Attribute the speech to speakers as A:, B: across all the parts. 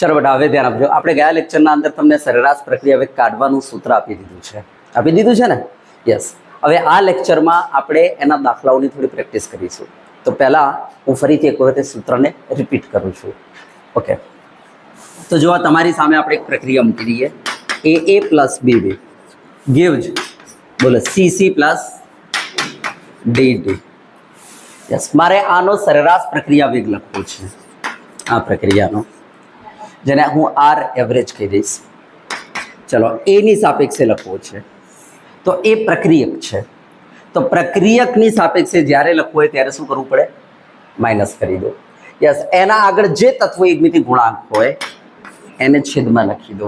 A: ચલો બેટા હવે ધ્યાન આપજો. આપણે ગયા લેક્ચરના અંદર તમને સરેરાશ પ્રક્રિયા વેગ કાઢવાનું સૂત્ર આપી દીધું છે ને? યસ. હવે આ લેક્ચરમાં આપણે એના દાખલાઓની થોડી પ્રેક્ટિસ કરીશું. તો પહેલાં હું ફરીથી એક વખત સૂત્રને રિપીટ કરું છું. ઓકે, તો જો તમારી સામે આપણે એક પ્રક્રિયા મૂકી દઈએ. એ પ્લસ બી gives, બોલો, સી પ્લસ ડી. યસ, મારે આનો સરેરાશ પ્રક્રિયા વેગ લખવો છે. આ પ્રક્રિયાનો, જેને હું આર એવરેજ કહી દઈશ. ચલો, એની સાપેક્ષે લખવો છે. તો એ પ્રક્રિયક છે. તો પ્રક્રિયકની સાપેક્ષે જ્યારે લખવું હોય ત્યારે શું કરવું પડે? માઇનસ કરી દો. યસ, એના આગળ જે તત્વ એકમિતિ ગુણાંક હોય એને છેદમાં લખી દો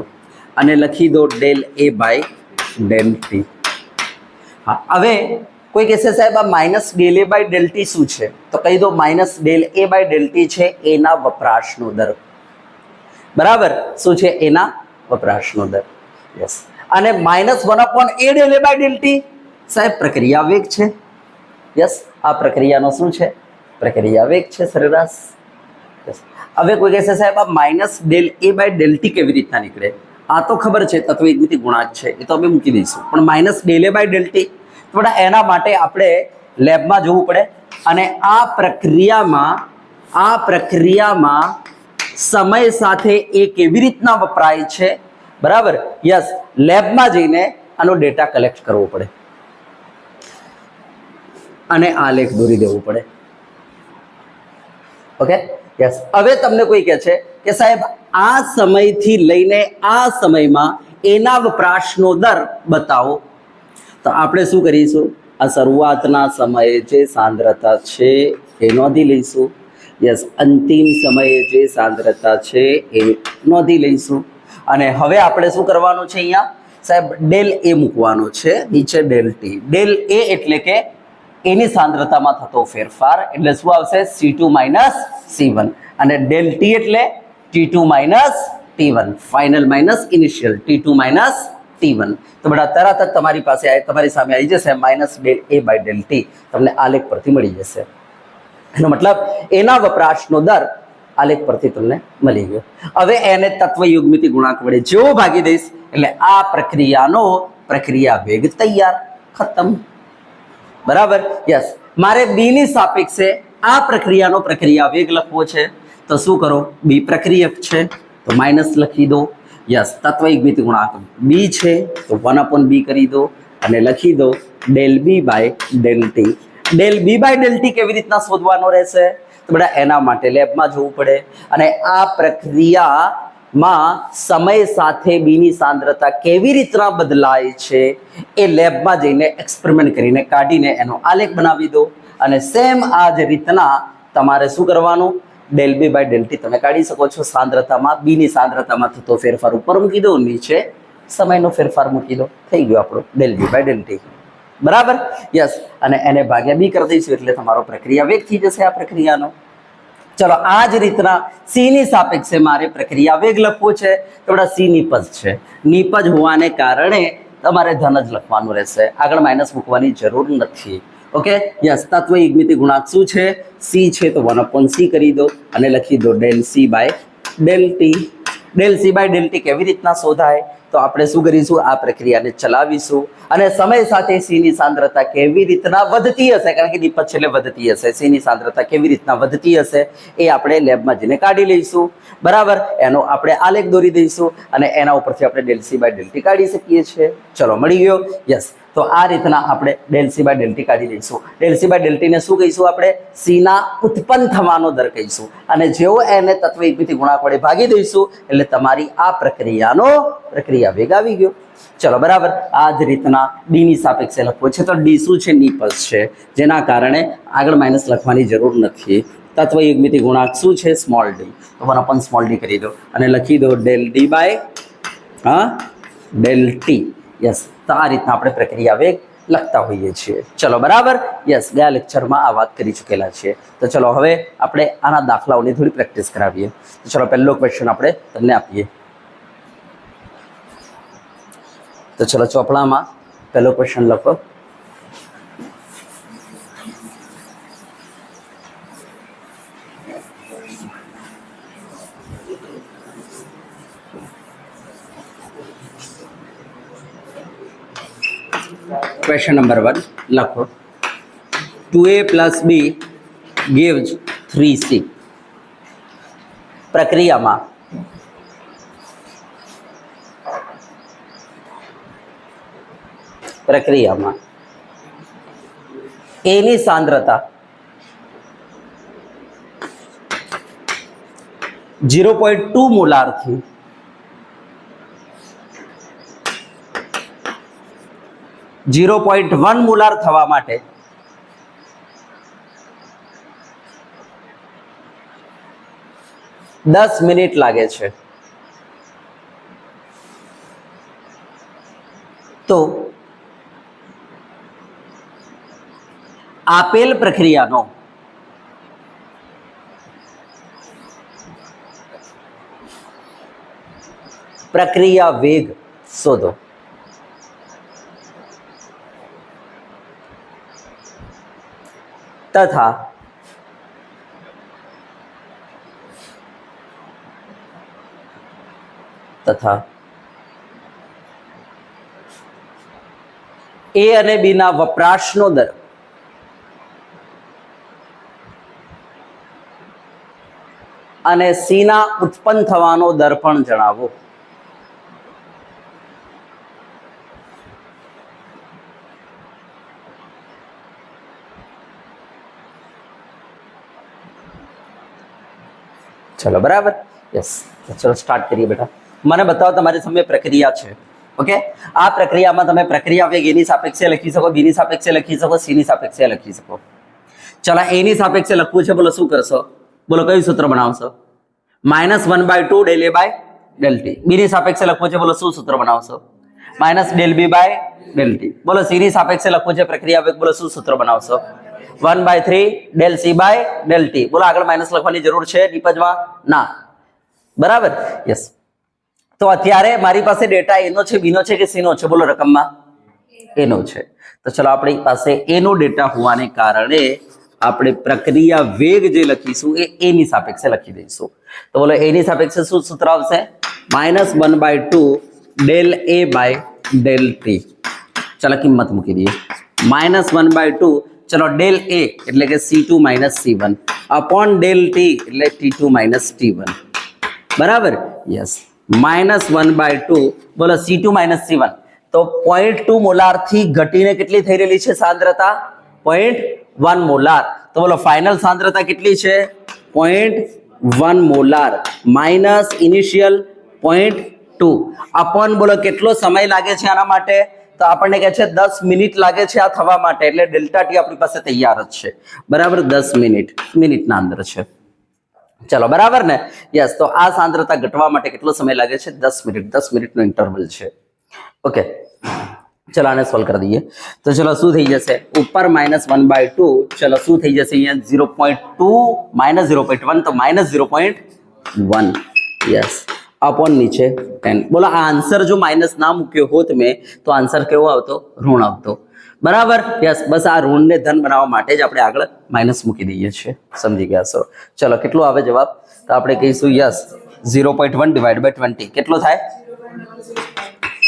A: અને લખી દો del A by del T. હા, હવે કોઈ કહેશે સાહેબ આ minus del A by del T શું છે? તો કહી દો minus del A by del T છે એના વપરાશનો દર. બરાબર, શું છે? એના વપરાશનો દર. યસ, અને -1/a del A by del T સાહેબ પ્રક્રિયા વેગ છે. યસ, આ પ્રક્રિયાનો શું છે? પ્રક્રિયા વેગ છે સરેરાશ. યસ, હવે કોઈ કહેશે સાહેબ આ minus del A by del T કેવી રીતના નીકળે? આ તો ખબર છે, તત્વ એકમિતિ ગુણાંક છે, એ તો અમે મૂકી દઈશું. પણ minus del A by del T, તો એના માટે આપણે લેબમાં જવું પડે અને આ પ્રક્રિયામાં સમય સાથે એ કેવી રીતના વપરાય છે, બરાબર? યસ, લેબમાં જઈને આનો ડેટા કલેક્ટ કરવો પડે અને આલેખ દોરી દેવું પડે. Okay, yes. હવે તમને કોઈ કહે છે કે સાહેબ આ સમયથી લઈને આ સમયમાં એના વપરાશનો દર બતાવો. તો આપણે શું કરીશું? આ શરૂઆતના સમયે જે સાંદ્રતા છે એ નોંધી લઈશું. યસ, અંતિમ સમયે જે સાંદ્રતા છે એ નોંધી લઈશું. અને હવે આપણે શું કરવાનું છે? અહીંયા સાહેબ ડેલ એ મૂકવાનો છે, નીચે ડેલ ટી. ડેલ એ એટલે કે એની સાંદ્રતામાં થતો ફેરફાર, એટલે શું આવશે? C2 - C1. અને ડેલ ટી એટલે T2 - T1, final minus initial, T2 - T1. તો બેટા તરત જ તમારી સામે આવી જશે minus del A by del T. તમને આલેખ પરથી મળી જશે. એનો મતલબ એના વપરાશનો દર આલેખ પરથી તમને મળી ગયો. હવે એને તત્વ યુગ્મિતિ ગુણાંક વડે જેવો ભાગી દઈશ એટલે આ પ્રક્રિયાનો પ્રક્રિયા વેગ તૈયાર, ખતમ. બરાબર? યસ, મારે બી ની સાપેક્ષે આ પ્રક્રિયાનો પ્રક્રિયા વેગ લખવો છે. તો શું કરો? બી પ્રક્રિયક છે તો માઇનસ લખી દો. યસ, તત્વ એકમિતિ ગુણાંક બી છે તો 1/b કરી દો અને લખી દો del B by del T. Del B by del T કેવી રીતના શોધવાનો રહેશે? તો બેટા એના માટે લેબમાં જવું પડે અને આ પ્રક્રિયામાં સમય સાથે બીની સાંદ્રતા કેવી રીતના બદલાય છે એ લેબમાં જઈને એક્સપેરિમેન્ટ કરીને કાઢીને એનો આલેખ બનાવી દો. અને સેમ આ જ રીતના તમારે શું કરવાનું? Del B by del T તમે કાઢી શકો છો. સાંદ્રતામાં બીની સાંદ્રતામાં થતો ફેરફાર ઉપર મૂકી દો, નીચે સમયનો ફેરફાર મૂકી દો. થઈ ગયો આપણો del B by del T. બરાબર? યસ, અને એને ભાગ્યા બી કરી દઈશું એટલે તમારો પ્રક્રિયા વેગ થઈ જશે આ પ્રક્રિયાનો. ચલો, આ જ રીતના સી ની સાપેક્ષે મારે પ્રક્રિયા વેગ લખવો છે. તો બેટા સી નિપજ છે. નિપજ હોવાને કારણે તમારે ધન જ લખવાનું રહેશે, આગળ માઇનસ મૂકવાની જરૂર નથી. ઓકે, યસ, તત્વ એકમિતિ ગુણાંક શું છે? સી છે તો 1/c કરી દો અને લખી દો del C by del T. Del C by del T કેવી રીતના શોધાય? તો આપણે શું કરીશું? આ પ્રક્રિયાને ચલાવીશું અને સમય સાથે સી ની સાંદ્રતા કેવી રીતના વધતી હશે, કારણ કે નિપજ છેલ્લે વધતી હશે, સી ની સાંદ્રતા કેવી રીતના વધતી હશે એ આપણે લેબમાં જઈને કાઢી લઈશું. બરાબર? એનો આપણે આલેખ દોરી દઈશું અને એના ઉપરથી આપણે del C by del T કાઢી શકીએ છીએ. ચલો, મળી ગયો. યસ, તો આ રીતના આપણે del C by del T કાઢી લઈશું. ડેલ સી બાય ડેલ ટીને શું કહીશું? આપણે સીના ઉત્પન્ન થવાનો દર કહીશું. અને જેવો એને તત્વ એકમિતિ ગુણાંક વડે ભાગી દઈશું એટલે તમારી આ પ્રક્રિયાનો પ્રક્રિયા વેગ આવી ગયો. ચલો, બરાબર. આ જ રીતના ડી ની સાપેક્ષે લખવું છે. તો ડી શું છે? નિપજ છે, જેના કારણે આગળ માઇનસ લખવાની જરૂર નથી. તત્વ યુગ્મિતિ ગુણાંક શું છે? Small D. તો 1/સ્મોલ ડી કરી દો અને લખી દો del D by del T. Yes, તો આ રીતના આપણે પ્રક્રિયા વેગ લખતા હોઈએ છીએ. ચલો, બરાબર. યસ, ગયા લેક્ચરમાં આ વાત કરી ચૂકેલા છીએ. તો ચલો હવે આપણે આના દાખલાઓની થોડી પ્રેક્ટિસ કરાવીએ. તો ચલો, પહેલો ક્વેશ્ચન આપણે તમને આપીએ. તો ચલો, ચોપડામાં પહેલો ક્વેશ્ચન લખો. ક્વેશ્ચન નંબર 1 લખો 2a + b gives 3c. પ્રક્રિયામાં a ની સાંદ્રતા 0.2 મોલાર થી 0.1 મોલાર થવા માટે 10 મિનિટ લાગે છે. તો આપેલ પ્રક્રિયાનો પ્રક્રિયા વેગ શોધો. તથા A અને B ના વપરાશનો દર અને C ના ઉત્પન્ન થવાનો દર પણ જણાવો. ચલો બરાબર, યસ. ચલો સ્ટાર્ટ કરીએ બેટા. મને બતાવો તમારી સામે પ્રક્રિયા છે. ઓકે, આ પ્રક્રિયામાં તમે પ્રક્રિયા વેગ એની સાપેક્ષે લખી શકો, બી ની સાપેક્ષે લખી શકો, સી ની સાપેક્ષે લખી શકો. ચલો એ ની સાપેક્ષે લખવું છે, બોલો શું કરશો? બોલો કયું સૂત્ર બનાવશો? -1/2 del A by del T. બી ની સાપેક્ષે લખવું છે, બોલો શું સૂત્ર બનાવશો? -del B by del T. બોલો સી ની સાપેક્ષે લખવું છે પ્રક્રિયા વેગ, બોલો શું સૂત્ર બનાવશો? 1/3 del C by del T. બોલો આગળ માઇનસ લખવાની જરૂર છે નિપજમાં? ના. બરાબર, યસ. તો અત્યારે મારી પાસે ડેટા એનો છે, બીનો છે કે સીનો છે? બોલો રકમમાં એનો છે. તો ચલો આપણી પાસે એનો ડેટા હોવાને કારણે આપણે પ્રક્રિયા વેગ જે લખીશું એ એની સાપેક્ષે લખી દઈશું. તો બોલો એની સાપેક્ષે શું સૂત્ર આવશે? -1/2 del A by del T. ચલો કિંમત મૂકી દઈએ. -1/2, ચલો del A એટલે કે C2 - C1 upon del T એટલે T2 - T1. બરાબર, યસ. -1/2, બોલો C2 - C1. તો 0.2 મોલાર થી ઘટીને કેટલી થઈ રહેલી છે સાંદ્રતા? 0.1 મોલાર. તો બોલો ફાઇનલ સાંદ્રતા કેટલી છે? 0.1 મોલાર માઇનસ ઇનિશિયલ 0.2 અપોન બોલો કેટલો સમય લાગે છે આના માટે? તો આપણને કહે છે 10 મિનિટ લાગે છે આ થવા માટે, એટલે ડેલ્ટા ટી આપણી પાસે તૈયાર જ છે. બરાબર, 10 મિનિટના અંદર છે. ચલો બરાબર ને, યસ. તો આ સાંદ્રતા ઘટવા માટે કેટલો સમય લાગે છે? 10 મિનિટનો ઇન્ટરવલ છે. ઓકે, ચલો આને સોલ્વ કરી દઈએ. તો ચલો શું થઈ જશે? ઉપર -1/2, ચલો શું થઈ જશે અહીંયા? 0.2 - 0.1, તો -0.1, યસ, अपॉन नीचे 10. बोलो आ आंसर जो माइनस ना मूक्यो होत में तो आंसर केवो आवतो? ऋण आवतो. बराबर, यस. बस आ ऋण ने धन बनाववा माटे ज आपणे આગળ माइनस મૂકી દઈએ છીએ. સમજી ગયા છો? ચલો કેટલો આવે જવાબ? તો આપણે કહીશું યસ 0.1 / 20. કેટલો થાય?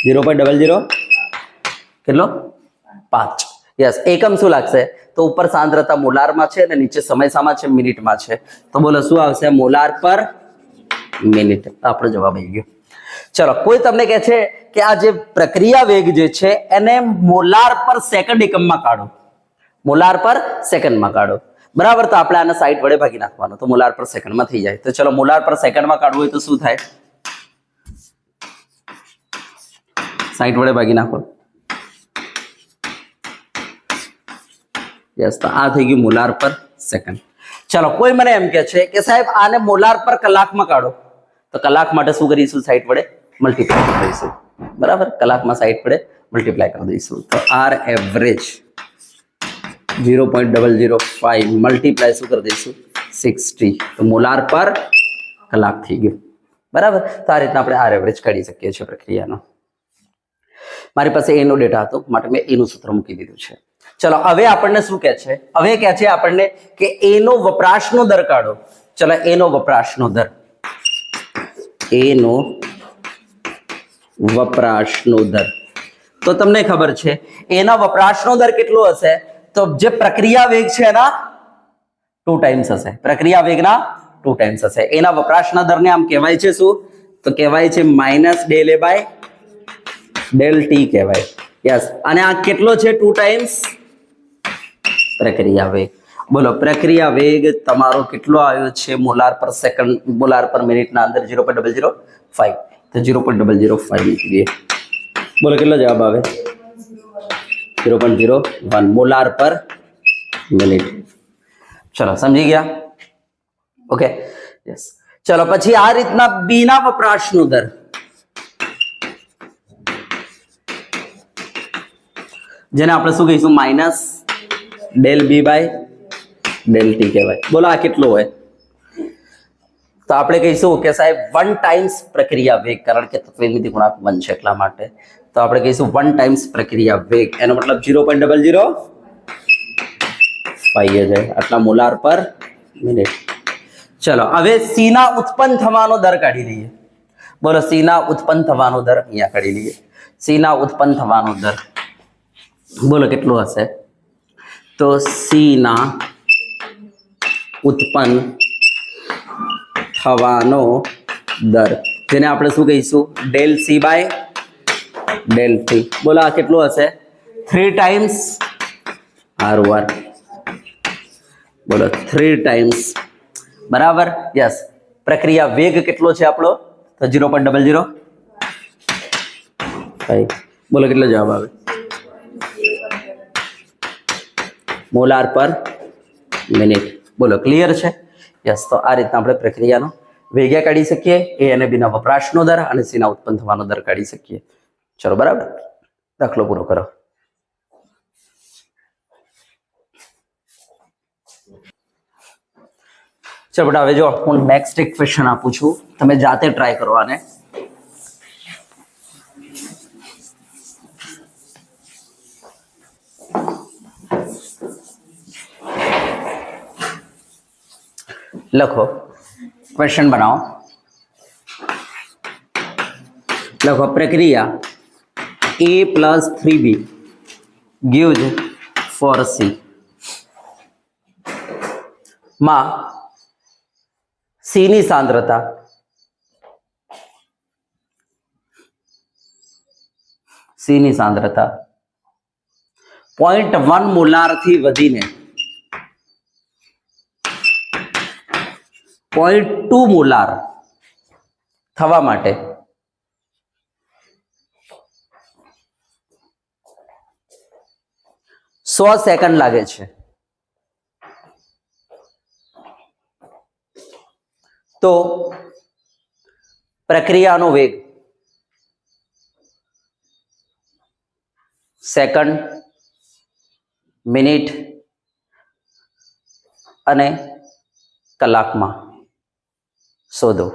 A: 0.00 કેટલો? 5. યસ. એકમ શું લાગશે? તો ઉપર સાંદ્રતા મોલારમાં છે અને નીચે સમય સામા છે? મિનિટમાં છે. તો બોલો શું આવશે? મોલાર પર મિનિટ. આપણો જવાબ આવી ગયો. ચલો કોઈ તમને કહે છે કે આ જે પ્રક્રિયા વેગ જે છે એને મોલાર પર સેકન્ડ એકમમાં કાઢો, મોલાર પર સેકન્ડમાં કાઢો. બરાબર, તો આપણે આને 60 વડે ભાગી નાખવાનો, તો મોલાર પર સેકન્ડમાં થઈ જાય. તો ચલો મોલાર પર સેકન્ડમાં કાઢવું હોય તો શું થાય? 60 વડે ભાગી નાખો. યસ, તો આ થઈ ગયું મોલાર પર સેકન્ડ. ચલો કોઈ મને એમ કહે છે કે સાહેબ આને મોલાર પર કલાકમાં કાઢો, તો કલાક માટે શું કરીશું? 60 વડે મલ્ટીપ્લાય કરી દઈશું. બરાબર, કલાકમાં 60 વડે મલ્ટીપ્લાય કરી દઈશું. તો આર એવરેજ 0.005 મલ્ટીપ્લાય શું કરી દઈશું? 60. તો મોલાર પર કલાક થઈ ગયું. બરાબર, તો આ રીતના આપણે આર એવરેજ કાઢી શકીએ છીએ પ્રક્રિયાનો. મારી પાસે એનો ડેટા હતો માટે મેં એનું સૂત્ર મૂકી દીધું છે. ચલો હવે આપણને શું કહે છે? હવે કહે છે આપણને કે એનો વપરાશનો દર કાઢો. ચલો એનો વપરાશનો દર, એનો વપરાશનો દર. તો તમને ખબર છે એના વપરાશનો દર કેટલો હશે? તો જે પ્રક્રિયા વેગ છે એના 2 ટાઈમ્સ હશે. પ્રક્રિયા વેગના 2 ટાઈમ્સ હશે. એના વપરાશના દરને આમ કહેવાય છે શું? તો કહેવાય છે -del A by del T કહેવાય. યસ. અને આ કેટલો છે? 2 ટાઈમ્સ પ્રક્રિયા વેગ. બોલો પ્રક્રિયા વેગ તમારો કેટલો આવ્યો છે? મોલાર પર સેકન્ડ, મોલાર પર મિનિટના અંદર 0.005. તો 0.005 મૂકી દઈએ. બોલો કેટલો જવાબ આવે? 0.01 મોલાર પર મિનિટ. ચલો સમજી ગયા? ઓકે. યસ. ચલો પછી આ રીતના બી ના વપરાશનો દર, જેને આપણે શું કહીશું? -del B by del T કહેવાય. બોલો આ કેટલો હોય? તો આપણે કહીશું કે સાહેબ 1 ટાઈમ્સ પ્રક્રિયા વેગ, કારણ કે તત્વનિમિત્તિ ગુણાંક 1 છે એટલા માટે. તો આપણે કહીશું 1 ટાઈમ્સ પ્રક્રિયા વેગ, એનો મતલબ 0.005 જ છે, આટલા મોલાર પર મિનિટ. ચલો હવે સી ના ઉત્પન્ન થવાનો દર કાઢી લઈએ. બોલો સી ના ઉત્પન્ન થવાનો દર અહીંયા કાઢી લઈએ. સી ના ઉત્પન્ન થવાનો દર બોલો કેટલો હશે? તો સી ના ઉત્પન્ન થવાનો દર, જેને આપણે શું કહીશું? del C by del T. બોલો આ કેટલું હશે? 3 ટાઈમ્સ R1. બોલો 3 ટાઈમ્સ. બરાબર. યસ. પ્રક્રિયા વેગ કેટલો છે આપણો? તો 0.005. બોલો કેટલો જવાબ આવે? મોલાર પર મિનિટ. બોલો ક્લિયર છે? યસ. તો આ રીતના આપણે પ્રક્રિયાનો વેગ કાઢી શકીએ, એ અને બીના વપરાશનો દર અને સીના ઉત્પન્ન થવાનો દર કાઢી શકીએ. ચલો બરાબર. દાખલો પૂરો કરો. ચલો બેટા હવે જો હું નેક્સ્ટ એક ક્વેશ્ચન આપું છું, તમે જાતે ટ્રાય કરો આને. લખો, ક્વેશ્ચન બનાવો. લખો પ્રક્રિયા A plus 3B gives 4C માં C ની સાંદ્રતા C ની સાંદ્રતા 0.1 મોલાર થી વધીને 0.2 મોલાર થવા માટે સો સેકન્ડ લાગે છે. તો પ્રક્રિયાનો વેગ સેકન્ડ, મિનિટ અને કલાકમાં શોધો.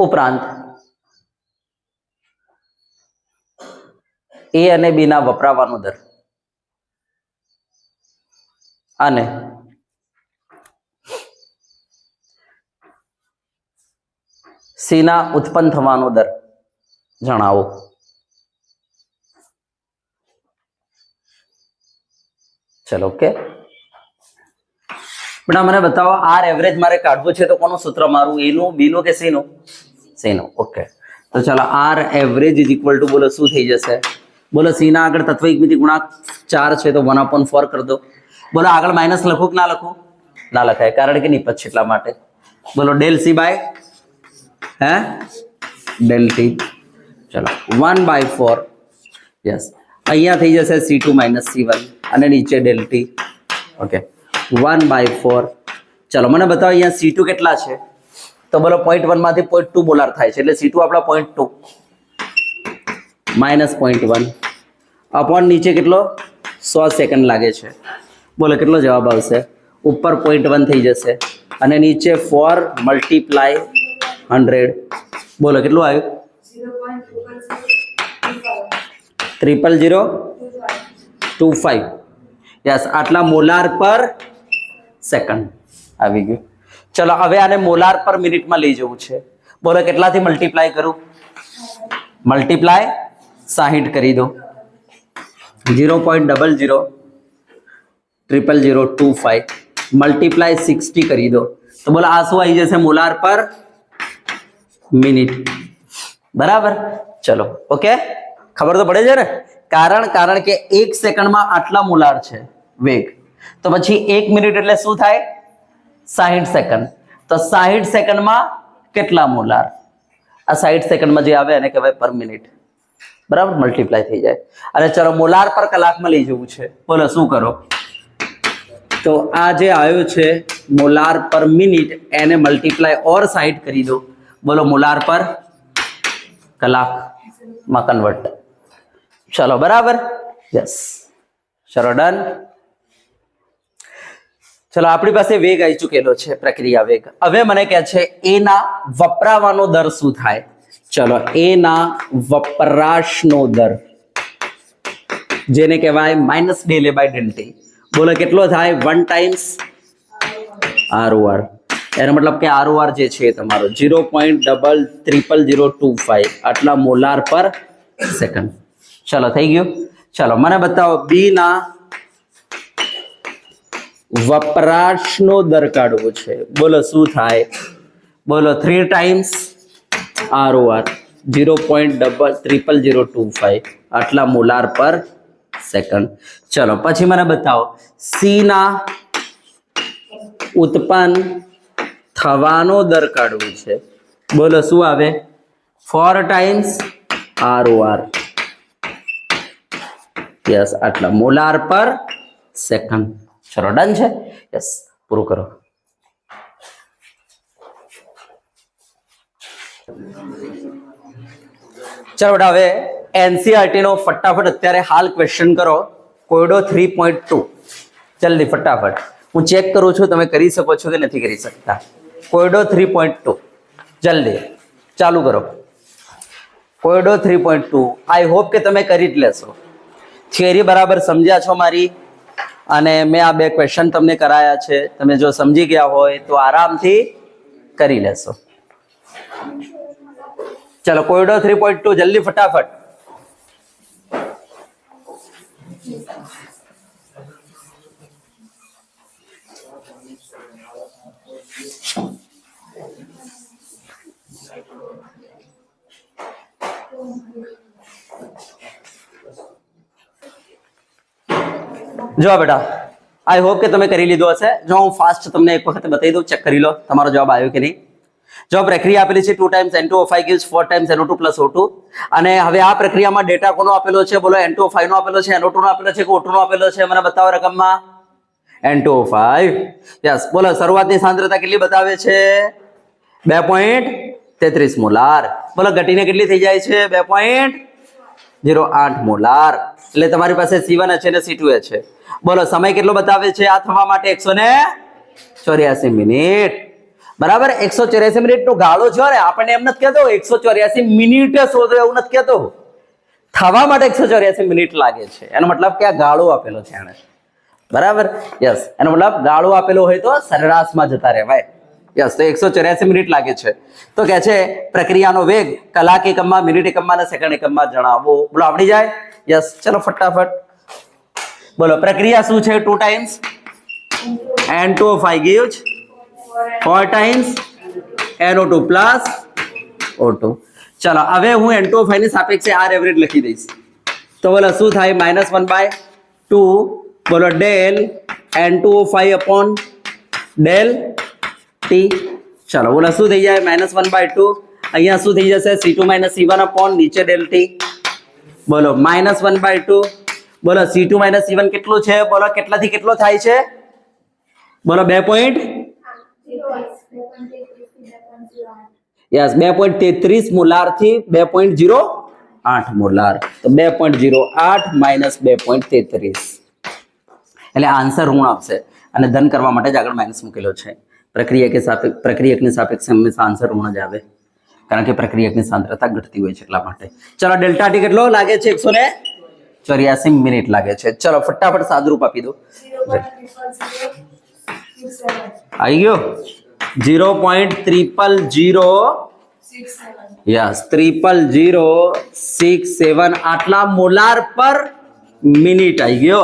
A: ઉપરાંત એ અને બી ના વપરાવાનો દર અને સી ના ઉત્પન્ન થવાનો દર જણાવો. ચલો ઓકે. પણ મને બતાવો, આર એવરેજ મારે કાઢવું છે તો કોનું સૂત્ર મારું? એનું, બીનું કે સીનું? સીનું. ઓકે. તો ચાલો R average is equal to બોલો શું થઈ જશે? બોલો સી ના આગળ તત્વનિમિત્તિ ગુણાંક 4 છે તો 1/4 કરી દો. બોલો આગળ માઇનસ લખું કે ના લખું? ના લખાય, કારણ કે નિપજ છે એટલા માટે. બોલો del C by del T. ચલો 1/4. યસ. અહીંયા થઈ જશે C2 - C1 અને નીચે del T. ઓકે. 1/4. ચલો મને બતાવો અહીંયા C2 કેટલા છે? તો બોલો 0.1 માંથી 0.2 મોલાર થાય છે, એટલે C2 આપણા 0.2 -0.1 અપોન નીચે કેટલો? 100 સેકન્ડ લાગે છે. બોલો કેટલો જવાબ આવશે? ઉપર 0.1 થઈ જશે અને નીચે 4 × 100. બોલો કેટલું આવ્યું? 0.0025. યસ. આટલા મોલાર પર સેકન્ડ આવી ગયું. ચલો હવે આને મોલાર પર મિનિટમાં લઈ જવું છે. બોલો કેટલાથી મલ્ટીપ્લાય કરું? મલ્ટીપ્લાય 60 કરી દો 0.000025 મલ્ટીપ્લાય 60 કરી દો તો બોલો આ શું આવી જશે મોલાર પર મિનિટ બરાબર ચલો ઓકે ખબર તો પડે છે ને કારણ કે 1 સેકન્ડમાં આટલા મોલાર છે વેગ તો પછી 1 મિનિટ એટલે શું થાય 60 સેકન્ડ તો 60 સેકન્ડમાં કેટલા મોલાર આ 60 સેકન્ડમાં જે આવે એને કહેવાય પર મિનિટ બરાબર મલ્ટીપ્લાય થઈ જાય અને ચલો મોલાર પર કલાકમાં લઈ જવું છે બોલો શું કરો તો આ જે આવ્યો છે મોલાર પર મિનિટ એને મલ્ટીપ્લાય ઓર 60 કરી દો બોલો મોલાર પર કલાકમાં કન્વર્ટ ચલો બરાબર યસ ચલો ડન ચલો આપણી પાસે વેગ આવી ચૂકેલો છે પ્રક્રિયા વેગ હવે મને કહે છે એના વપરાવાનો દર શું થાય ચલો એના વપરાશનો દર જેને કહેવાય -∂A/∂t બોલો કેટલો થાય 1 ટાઈમ્સ ROR એનો મતલબ કે ROR જે છે તમારો 0.000025 આટલા મોલાર પર સેકન્ડ ચલો થઈ ગયું ચલો મને બતાવો બી ના વપરાશનો દર કાઢવો છે બોલો શું થાય બોલો 3 ટાઈમ્સ ROR 0.000025 આટલા મોલાર પર સેકન્ડ ચલો પછી મને બતાવો સી ના ઉત્પન્ન થવાનો દર કાઢવો છે બોલો શું આવે 4 ટાઈમ્સ ROR યસ આટલા મોલાર પર સેકન્ડ ચલો ડન છે યસ પૂરું કરો ચલો બેટા હવે એનસીઆરટી નો ફટાફટ અત્યારે હાલ ક્વેશ્ચન કરો કોયડો 3.2 જલ્દી ફટાફટ હું ચેક કરું છું તમે કરી શકો છો કે નથી કરી શકતા કોયડો 3.2 જલ્દી ચાલુ કરો કોયડો 3.2 આઈ હોપ કે તમે કરી જ લેશો થિયરી બરાબર સમજ્યા છો મારી અને મેં આ બે ક્વેશ્ચન તમને કરાયા છે તમે જો સમજી ગયા હોય તો આરામથી કરી લેશો ચલો કોયડો 3.2 જલ્દી ફટાફટ જો બેટા આઈ હોપ કે તમે કરી લીધો હશે જો હું ફાસ્ટ તમને એક વખત બતાવી દઉં ચેક કરી લો તમારો જવાબ આવ્યો કે નહીં જો પ્રક્રિયા આપેલી છે 2 times N2O5 gives 4 times NO2 plus O2 અને હવે આ પ્રક્રિયામાં ડેટા કોનો આપેલો છે બોલો N2O5 નો આપેલો છે NO2 નો આપેલો છે કે O2 નો આપેલો છે મને બતાવો રકમમાં N2O5 યસ બોલો શરૂઆતની સાંદ્રતા કેટલી બતાવે છે 2.33 મોલાર બોલો ઘટીને કેટલી થઈ જાય છે 2.08 મોલાર એટલે તમારી પાસે C1 છે ને C2 છે બોલો સમય કેટલો બતાવે છે આ થવા માટે 184 મિનિટ બરાબર 184 મિનિટ નો ગાળો છે ને આપણને એમ નથી કહેતો 184 મિનિટે શોધો એવું નથી કહેતો થવા માટે 184 મિનિટ લાગે છે એનો મતલબ કે આ ગાળો આપેલો છે એને બરાબર યસ એનો મતલબ ગાળો આપેલો હોય તો સરેરાશમાં જતા રહેવાય યસ તો 184 મિનિટ લાગે છે તો કહે છે પ્રક્રિયાનો વેગ કલાક એકમમાં મિનિટ એકમમાં અને સેકન્ડ એકમમાં જણાવો બોલો આવડી જાય યસ ચલો ફટાફટ બોલો પ્રક્રિયા શું છે 2 times N2O5 gives 4 times NO2 plus O2 ચલો હવે હું N2O5 ની સાપેક્ષે R એવરેજ લખી દઈશ તો બોલો શું થાય -1/2 બોલો del N2O5 upon del T ચલો બોલો શું થઈ જાય -1/2 અહીંયા શું થઈ જશે C2 - C1 upon નીચે ડેલ T બોલો -1/2 બોલો C2 - C1 કેટલું છે બોલો કેટલાથી કેટલો થાય છે બોલો 2. યસ 2.33 મોલાર થી 2.08 મોલાર તો 2.08 માઇનસ 2.33 એટલે આન્સર ઋણ આવશે અને ધન કરવા માટે જ આગળ માઇનસ મૂકેલો છે પ્રક્રિયકની સાપેક્ષે હંમેશા આન્સર ઋણ જ આવે કારણ કે પ્રક્રિયકની સાંદ્રતા ઘટતી હોય છે એટલા માટે ચલો ડેલ્ટા ટી કેટલો લાગે છે 184 મિનિટ લાગે છે ચલો ફટાફટ સાદુરૂપ આપી દો આવી ગયો 0.000027 યસ 00067 આટલા મોલાર પર મિનિટ આવી ગયો.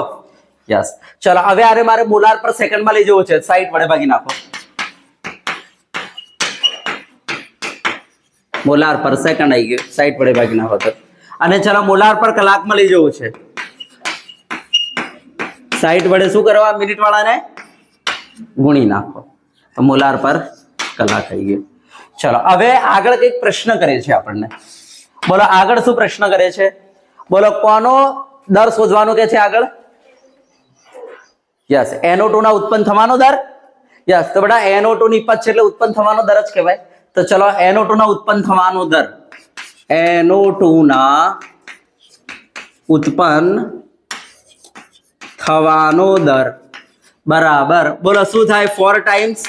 A: યસ ચલો હવે આરે મારે મોલાર પર સેકન્ડમાં લઈ જવું છે. 60 વડે ભાગી નાખો. મોલાર પર સેકન્ડ આવી ગયો. 60 વડે ભાગી નાખો તો. અને ચલો મોલાર પર કલાકમાં લઈ જવું છે. 60 વડે શું કરવા? મિનિટ વાળાને ગુણી નાખો તો મોલાર પર કલાક આવી ગયો. ચલો હવે આગળ કઈક પ્રશ્ન કરે છે આપણને. બોલો આગળ શું પ્રશ્ન કરે છે? બોલો કોનો દર શોધવાનો કે છે આગળ? યસ NO2 ના ઉત્પન્ન થવાનો દર. યસ તો બેટા NO2 નિપજ છે એટલે ઉત્પન્ન થવાનો દર જ કહેવાય. તો ચલો NO2 ના ઉત્પન્ન થવાનો દર, NO2 ના ઉત્પન્ન થવાનો દર બરાબર બોલો શું થાય? 4 ટાઈમ્સ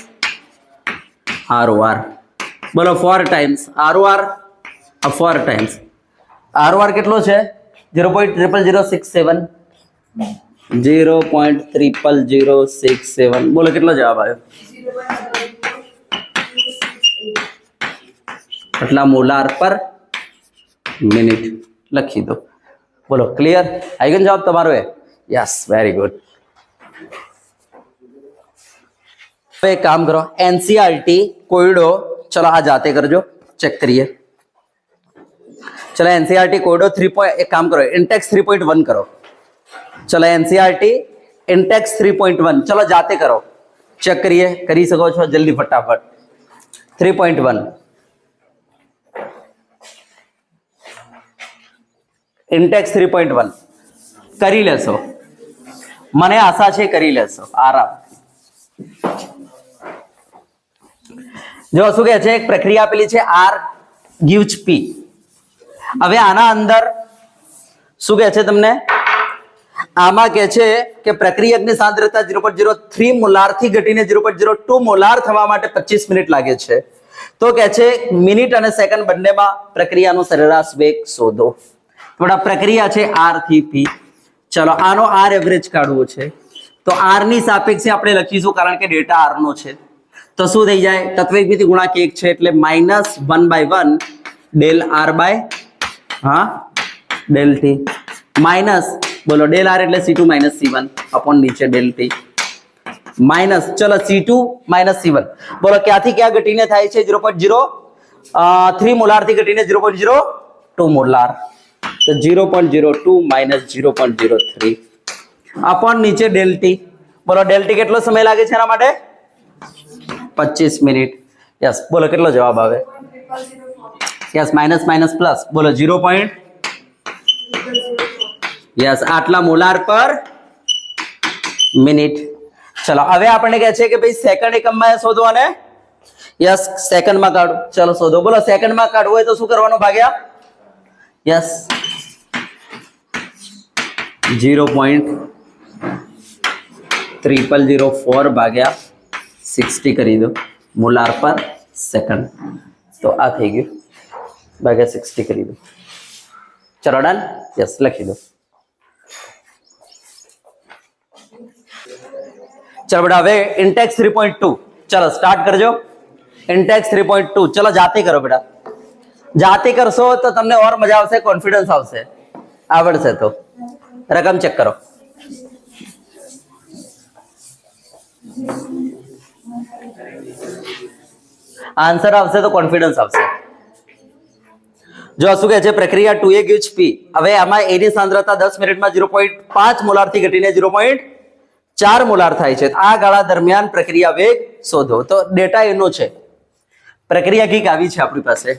A: ROR. બોલો 4 ટાઈમ્સ ROR. 4 ટાઈમ્સ ROR કેટલો છે? 0.00067. 0.00067. બોલો કેટલો જવાબ આવ્યો? એટલા મોલાર પર મિનિટ લખી દો. બોલો ક્લિયર? આવી ગયો જવાબ તમારો? Yes very good. હવે એક કામ કરો, NCERT કોયડો ચલો આ જાતે કરજો, ચેક કરીએ. ચલો NCERT કોયડો 3. એક કામ કરો, ઇન્ટેક્સ 3.1 કરો. ચલો NCERT ઇન્ટેક્સ 3.1 ચલો જાતે કરો, ચેક કરીએ. કરી શકો છો જલ્દી ફટાફટ. 3.1 ઇન્ટેક્સ 3.1 કરી લેશો, મને આશા છે કરી લેશો આરામ. જો શું કહે છે? એક પ્રક્રિયા આપેલી છે R gives P. હવે આના અંદર શું કહે છે તમને? આમાં કહે છે કે પ્રક્રિયકની સાંદ્રતા 0.03 મોલાર થી ઘટીને 0.02 મોલાર થવા માટે 25 મિનિટ લાગે છે. તો કહે છે મિનિટ અને સેકન્ડ બંનેમાં પ્રક્રિયાનો સરેરાશ વેગ શોધો. થોડા પ્રક્રિયા છે R થી P. ચલો આનો R એવરેજ કાઢવો છે તો R ની સાપેક્ષે આપણે લખીશું કારણ કે ડેટા R નો છે. તો શું થઈ જાય? તત્વવેગ ભેદી ગુણાંક 1 છે એટલે -1/1 del R by del T માઇનસ બોલો ડેલ R એટલે C2 - C1 અપોન નીચે ડેલ T માઇનસ ચલો C2 - C1 બોલો ક્યાંથી ક્યાં ઘટીને થાય છે? 0.03 મોલાર થી ઘટીને 0.02 મોલાર. તો 0.02 - 0.03 અપોન નીચે ડેલ T. બોલો ડેલ T કેટલો સમય લાગે છે એના માટે? 25 મિનિટ. યસ બોલો કેટલો જવાબ આવે? યસ માઇનસ માઇનસ પ્લસ બોલો 0. યસ આટલા મોલાર પર મિનિટ. ચલો હવે આપણને કહે છે કે ભાઈ સેકન્ડ એકમમાં શોધો અને યસ સેકન્ડમાં કાઢો. ચલો શોધો. બોલો સેકન્ડમાં કાઢવું હોય તો શું કરવાનું? ભાગ્યા યસ 0.0004 ભાગ્યા 60 કરી દો મોલાર પર સેકન્ડ. તો આ થઈ ગયું ભાગ્યા 60 કરી દો. ચલો ડન. યસ લખી દો. ચલો બેટા હવે ઇન્ટેક્સ 3.2 ચલો સ્ટાર્ટ કરજો. ઇન્ટેક્સ 3.2 ચલો જાતે કરો બેટા. જાતે કરશો તો તમને ઓર મજા આવશે, કોન્ફિડન્સ આવશે, આવડશે. તો રકમ ચેક કરો. આન્સર આવશે તો કોન્ફિડન્સ આવશે. જો શું કહે છે? પ્રક્રિયા 2A gives P. હવે આમાં A ની સાંદ્રતા 10 મિનિટમાં 0.5 મોલાર થી ઘટીને 0.4 મોલાર થાય છે. આ ગાળા દરમિયાન પ્રક્રિયા વેગ શોધો. તો ડેટા એનો છે, પ્રક્રિયા કઈક આવી છે આપણી પાસે.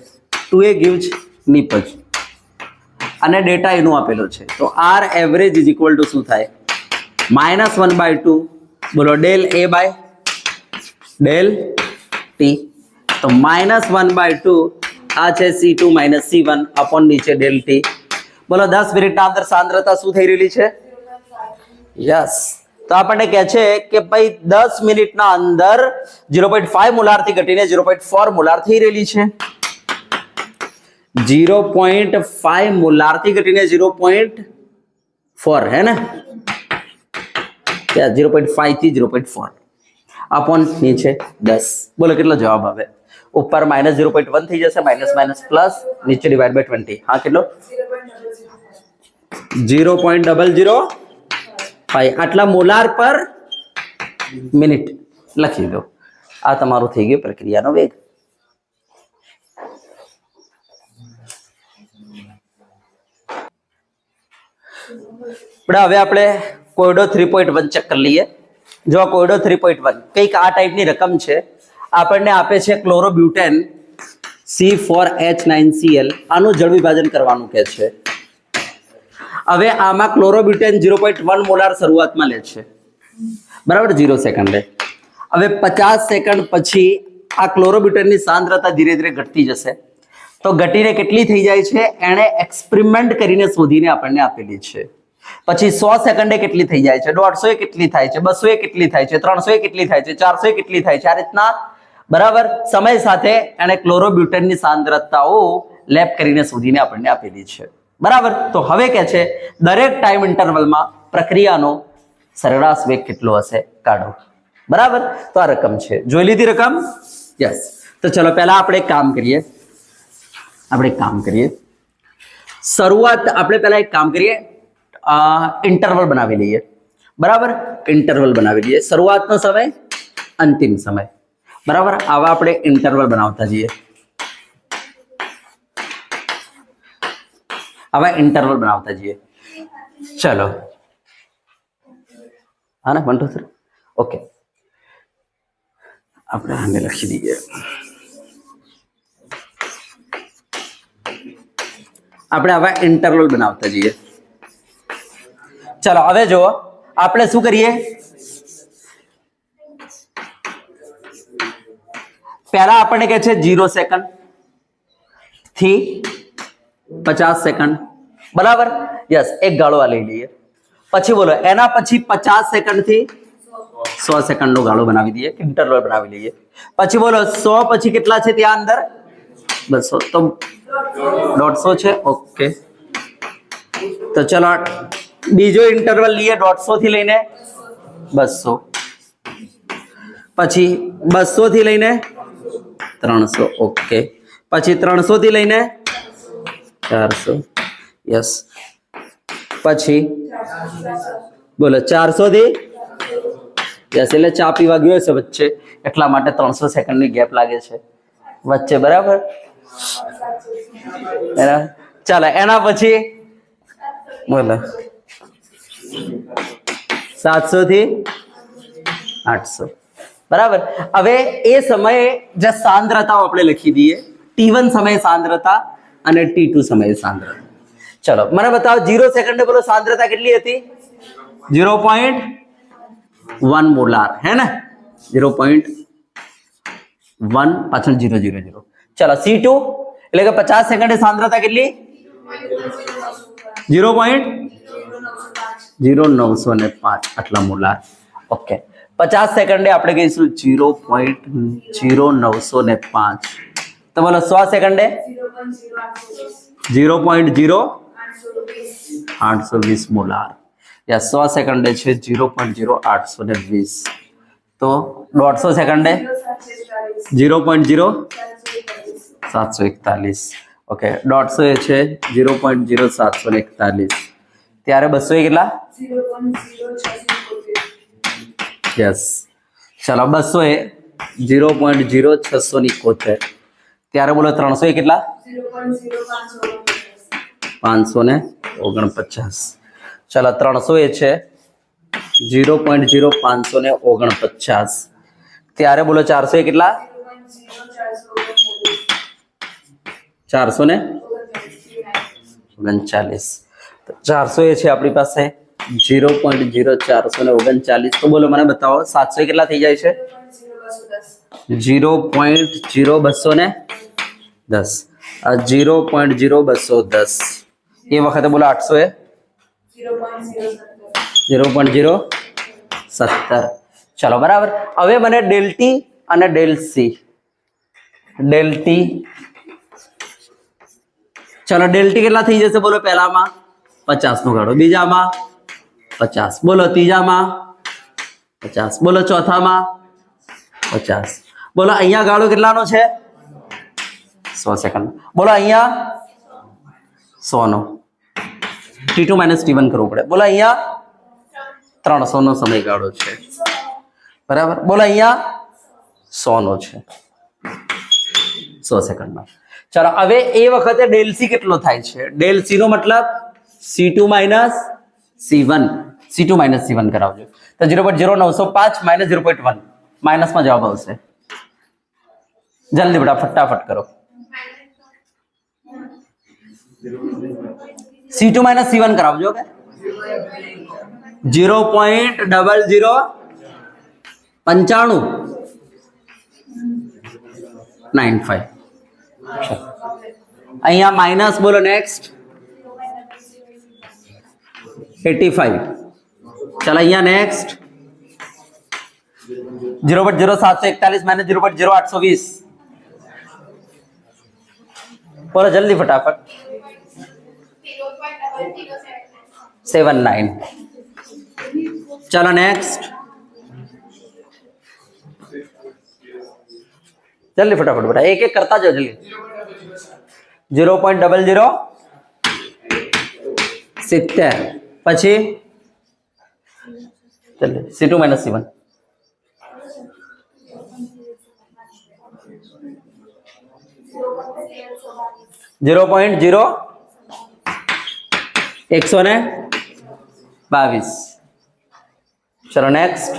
A: 2A gives નિપજ અને ડેટા એનો આપેલો છે. તો R average is equal to શું થાય? -1/2 બોલો del A by del T. તો -1/2 આ છે C2 - C1 અપોન નીચે ડેલ T. બોલો 10 મિનિટના અંદર સાંદ્રતા શું થઈ રહેલી છે? યસ તો આપણને કહે છે કે ભાઈ 10 મિનિટના અંદર 0.5 મોલાર થી ઘટીને 0.4 મોલાર થઈ રહેલી છે. 0.5 મોલાર થી ઘટીને 0.4 હે ને? 0.5 થી 0.4. अपॉन नीचे 10 बोलो कितना जवाब आवे ऊपर -0.1 થઈ જશે માઇનસ માઇનસ પ્લસ નીચે ડિવાઇડ બાય 20 હા કેટલો 0.005 આટલા મોલાર પર મિનિટ લખી દો આ તમારું થઈ ગયું પ્રક્રિયાનો વેગ હવે આપણે કોયડો 3.1 ચેક કરી લઈએ જો આ કોયડો 3.1 કંઈક આ ટાઈપની રકમ છે આપણને આપે છે ક્લોરોબ્યુટેન C4H9Cl આનું જળ વિભાજન કરવાનું કહે છે હવે આમાં ક્લોરોબ્યુટેન 0.1 મોલાર શરૂઆતમાં લે છે બરાબર 0 સેકન્ડે હવે 50 સેકન્ડ પછી આ ક્લોરોબ્યુટેનની સાંદ્રતા ધીરે ધીરે ઘટતી જશે તો ઘટીને કેટલી થઈ જાય છે એણે એક્સપેરિમેન્ટ કરીને શોધીને આપણને આપેલી છે પછી 100 સેકન્ડે કેટલી થઈ જાય છે 150 એ કેટલી થાય છે 200 એ કેટલી થાય છે 300 એ કેટલી થાય છે 400 એ કેટલી થાય છે આ રીતના બરાબર સમય સાથે એણે ક્લોરોબ્યુટેનની સાંદ્રતાઓ લેબ કરીને શોધીને આપણને આપેલી છે બરાબર તો હવે કે છે દરેક ટાઈમ ઇન્ટરવલમાં પ્રક્રિયાનો સરેરાશ વેગ કેટલો હશે કાઢો બરાબર તો આ રકમ છે જોઈ લીધી રકમ યસ તો ચલો પહેલા આપણે એક કામ કરીએ શરૂઆત આપણે પહેલા એક કામ કરીએ इंटरवल बनावी लीए बराबर इंटरवल बनावी लीए शुरुआतनो समय अंतिम समय बराबर आवा आपणे इंटरवल बनावता जईए चलो हाँ ना 1 2 3 ओके આપણે આને લખી દઈએ આપણે આવા इंटरवल बनावता जईए चलो હવે જો આપણે શું કરીએ પહેલા આપણને કહે છે 0 સેકન્ડ થી 50 સેકન્ડ બરાબર યસ એક ગાળો આ લઈ લઈએ પછી બોલો એના પછી 50 સેકન્ડ થી 100 સેકન્ડ નો ગાળો બનાવી દઈએ ઇન્ટરવલ બનાવી લઈએ પછી બોલો 100 પછી કેટલા છે ત્યાં અંદર 200 તો 150 છે ઓકે તો ચલો बीजो इंटरवल लिए 150 थी लईने 200 पछी 200 थी लईने 300 ओके पछी 300 थी लईने 400 यस पछी बोलो 400 थी यस એટલે ચા પીવા ગયો છે વચ્ચે એટલા માટે 300 સેકન્ડની ગેપ લાગે છે વચ્ચે બરાબર ચાલો એના પછી બોલો 700 थी 800 बराबर હવે એ સમયે જે સાંદ્રતાઓ આપણે લખી દઈએ T1 સમય સાંદ્રતા અને T2 સમય સાંદ્રતા ચલો મને બતાવો 0 સેકન્ડે બોલો સાંદ્રતા કેટલી હતી 0.1 મોલાર है ना 0.1 પાછળ 000 ચલો C2 એટલે કે 50 સેકન્ડે સાંદ્રતા કેટલી 0.0905 આટલા મોલાર ઓકે 50 સેકન્ડે આપણે કહીશું 0.0905 તો બોલો 100 સેકન્ડે 0.0820 મોલાર या 100 સેકન્ડે છે 0.0820 તો 150 સેકન્ડે 0.0741 ઓકે 150 એ છે 0.0741 ત્યારે 200 એ કેટલા 0.0671 यस चलो 200 એ 0.0671 ત્યારે બોલો 300 એ કેટલા 549 चलो 300 એ છે 0.0549 ત્યારે બોલો 400 એ કેટલા 439 400 એ છે આપણી પાસે 0.0439 તો બોલો મને બતાવો 700 કેટલા થઈ જાય છે 0.0210 આ 0.0210 એ વખતે બોલો 800 એ 0.017 चलो बराबर હવે મને ડેલ ટી અને ડેલ સી ડેલ ટી चलो डेल टी કેટલા થઈ જશે બોલો પહેલામાં 50 નો ગાળો બીજામાં 50 બોલો ત્રીજામાં 50 બોલો ચોથામાં 50. બોલો અહીંયા ગાળો કેટલાનો છે? 100 સેકન્ડ. બોલો અહીંયા 100 નો. T2 - T1 કરવું પડે. બોલો અહીંયા 300 નો સમયગાળો છે, બરાબર. બોલો અહીંયા 100 નો છે, 100 સેકન્ડમાં. ચાલો હવે એ વખતે ડેલ સી કેટલો થાય છે? ડેલ સી નો મતલબ C2 - C1. C2 - C1 કરાવજો. તો 0.0905 - 0.1 માઇનસમાં જવાબ આવશે. જલ્દી બેટા ફટાફટ કરો. C2 - C1 કરાવજો. કે 0.0095 અહીંયા માઇનસ. બોલો નેક્સ્ટ 85. ચાલો અહીંયા નેક્સ્ટ 0.0741 - 0.0820. બોલો જલ્દી ફટાફટ. 79. ચાલો નેક્સ્ટ જલ્દી ફટાફટ બેટા એક એક કરતા જાઓ જલ્દી. 0.0070 પછી જલ્દી C2 - C1. Zero point 122. ચલો નેક્સ્ટ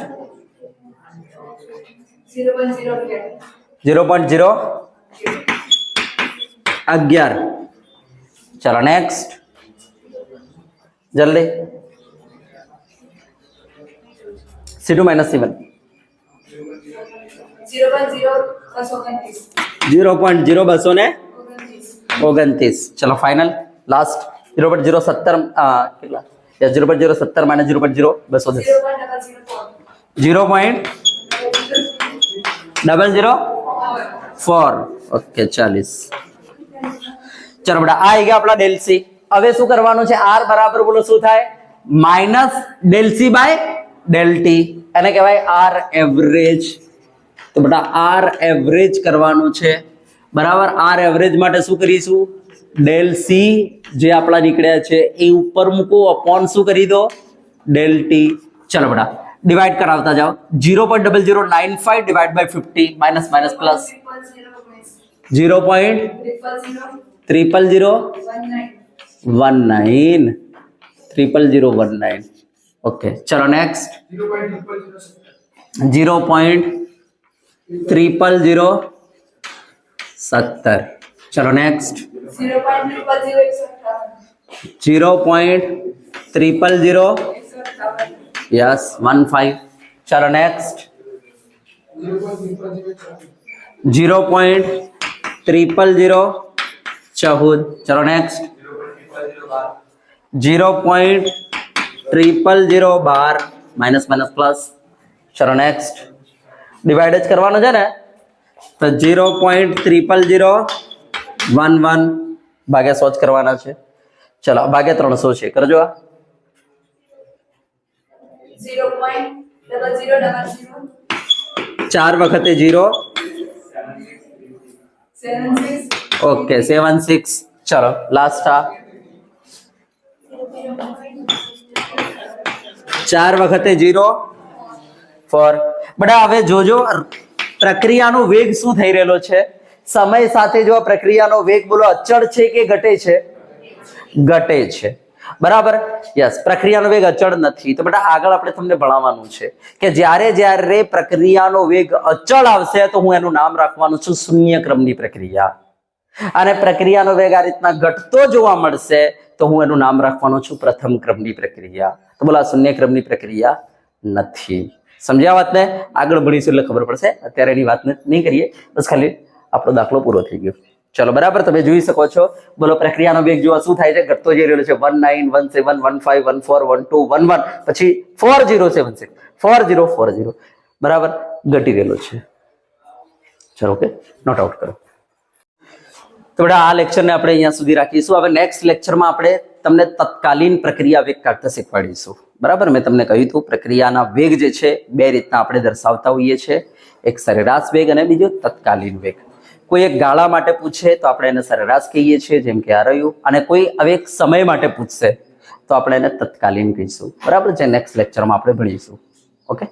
A: 0.011. ચલો નેક્સ્ટ જલ્દી. C2 - C1. 0.0229. ચલો ફાઇનલ લાસ્ટ 0.070 કેટલા? 0.070 - 0.0210. 0.004. ઓકે 40. ચલો બેટા આ આવી ગયા આપણા ડેલ સી. હવે શું કરવાનું છે? આર બરાબર બોલો શું થાય? Minus del C by del T. એને કહેવાય આર એવરેજ. તો બેટા આર એવરેજ કરવાનું છે, બરાબર. આર એવરેજ માટે શું કરીશું? ડેલ સી જે આપણા નીકળ્યા છે એ ઉપર મૂકો, અપોન શું કરી દો? Del T. ચલો બેટા ડિવાઈડ કરાવતા જાઓ. 0.0095 divide by 50 minus minus plus 0.0019. Okay ચલો નેક્સ્ટ 0.00070. ચલો નેક્સ્ટ 0.000 યસ 15. ચલો નેક્સ્ટ 0.00014. ચલો નેક્સ્ટ 0.00012 માઇનસ માઇનસ પ્લસ. ચલો નેક્સ્ટ ડિવાઈડ જ કરવાનો છે ને, તો 0.00011 ભાગ્યા 100 જ કરવાના છે. ચલો ભાગ્યા 300 છે, કરજો. આ 4 વખતે 0. ઓકે 76. ચલો લાસ્ટ આ 4 વખતે 0 4. બડા હવે જોજો પ્રક્રિયાનો વેગ શું થઈ રહેલો છે. સમય સાથે જો આ પ્રક્રિયાનો વેગ બોલો અચળ છે કે ઘટે છે? ઘટે છે, બરાબર. યસ પ્રક્રિયાનો વેગ અચળ નથી. તો બેટા આગળ આપણે તમને ભણાવવાનું છે કે જ્યારે જ્યારે પ્રક્રિયાનો વેગ અચળ આવશે તો હું એનું નામ રાખવાનું છું શૂન્ય ક્રમની પ્રક્રિયા. અને પ્રક્રિયાનો વેગ આ રીતના ઘટતો જોવા મળશે તો હું એનું નામ રાખવાનો છું પ્રથમ ક્રમની પ્રક્રિયા. તો બોલો શૂન્ય ક્રમની પ્રક્રિયા નથી. સમજ્યા વાતને? આગળ ભણીશું એટલે ખબર પડશે. અત્યારે એની વાત નહીં કરીએ, બસ ખાલી આપણો દાખલો પૂરો થઈ ગયો. ચલો બરાબર. તમે જોઈ શકો છો બોલો પ્રક્રિયાનો વેગ જોવા શું થાય છે? ઘટતો જઈ રહ્યો છે. 19 17 15 14 12 11 પછી 4076 4040 બરાબર ઘટી રહેલો છે. ચલો ઓકે નોટ આઉટ કરો. તો બેટા આ લેક્ચરને આપણે અહીંયા સુધી રાખીશું. હવે નેક્સ્ટ લેક્ચરમાં આપણે તમને તત્કાલીન પ્રક્રિયા વેગ કાઢતા શીખવાડીશું. બરાબર, મેં તમને કહ્યું હતું પ્રક્રિયાના વેગ જે છે બે રીતના આપણે દર્શાવતા હોઈએ છીએ, એક સરેરાશ વેગ અને બીજો તત્કાલીન વેગ. કોઈ એક ગાળા માટે પૂછે તો આપણે એને સરેરાશ કહીએ છીએ, જેમ કે આ રહ્યું, અને કોઈ હવે એક સમય માટે પૂછશે તો આપણે એને તત્કાલીન કહીશું. બરાબર છે, નેક્સ્ટ લેક્ચરમાં આપણે ભણીશું. ઓકે.